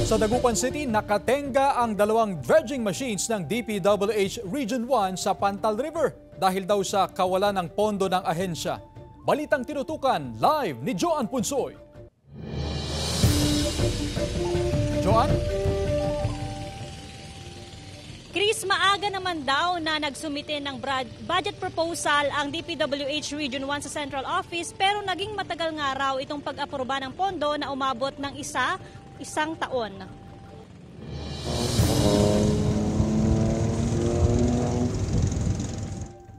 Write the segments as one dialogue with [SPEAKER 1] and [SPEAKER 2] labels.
[SPEAKER 1] Sa Dagupan City, nakatenga ang dalawang dredging machines ng DPWH Region 1 sa Pantal River dahil daw sa kawalan ng pondo ng ahensya. Balitang tinutukan live ni Joan Punsoy. Joan?
[SPEAKER 2] Chris, maaga naman daw na nagsumite ng budget proposal ang DPWH Region 1 sa Central Office pero naging matagal nga raw itong pag-aproba ng pondo na umabot ng isang taon.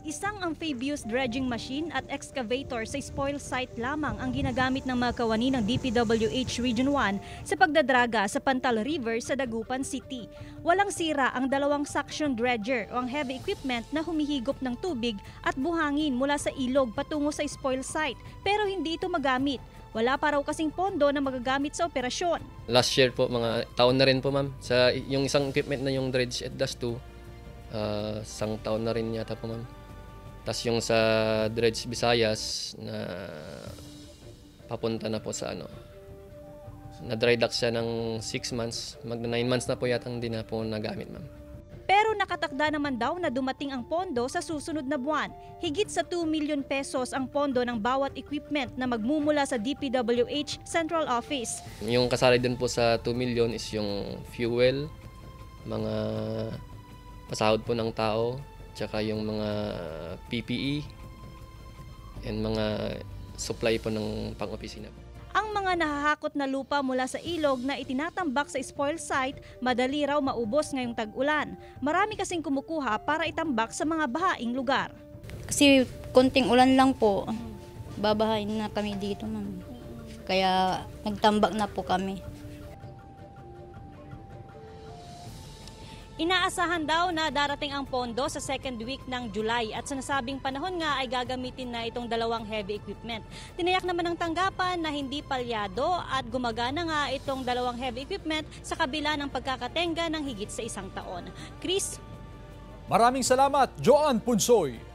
[SPEAKER 2] Isang amphibious dredging machine at excavator sa spoil site lamang ang ginagamit ng mga kawani ng DPWH Region 1 sa pagdadraga sa Pantal River sa Dagupan City. Walang sira ang dalawang suction dredger o ang heavy equipment na humihigop ng tubig at buhangin mula sa ilog patungo sa spoil site pero hindi ito magamit. Wala pa raw kasing pondo na magagamit sa operasyon.
[SPEAKER 3] Last year po, mga taon na rin po ma'am. Sa yung isang equipment na yung dredge at dust 2, isang taon na rin yata po ma'am. Tapos yung sa dredge Visayas na papunta na po sa na dry dock siya ng 6 months, magna 9 months na po yata hindi na po nagamit ma'am.
[SPEAKER 2] Pero nakatakda naman daw na dumating ang pondo sa susunod na buwan. Higit sa 2 million pesos ang pondo ng bawat equipment na magmumula sa DPWH Central Office.
[SPEAKER 3] Yung kasali din po sa 2 million is yung fuel, mga pasahod po ng tao, tsaka yung mga PPE, and mga supply po ng pang-opisina.
[SPEAKER 2] Ang mga nahahakot na lupa mula sa ilog na itinatambak sa spoil site, madali raw maubos ngayong tag-ulan. Marami kasing kumukuha para itambak sa mga bahaing lugar.
[SPEAKER 4] Kasi konting ulan lang po, babahain na kami dito ma'am. Kaya nagtambak na po kami.
[SPEAKER 2] Inaasahan daw na darating ang pondo sa second week ng July at sa nasabing panahon nga ay gagamitin na itong dalawang heavy equipment. Tinayak naman ng tanggapan na hindi palyado at gumagana nga itong dalawang heavy equipment sa kabila ng pagkakatenga ng higit sa isang taon. Chris?
[SPEAKER 1] Maraming salamat, Joan Punsoy.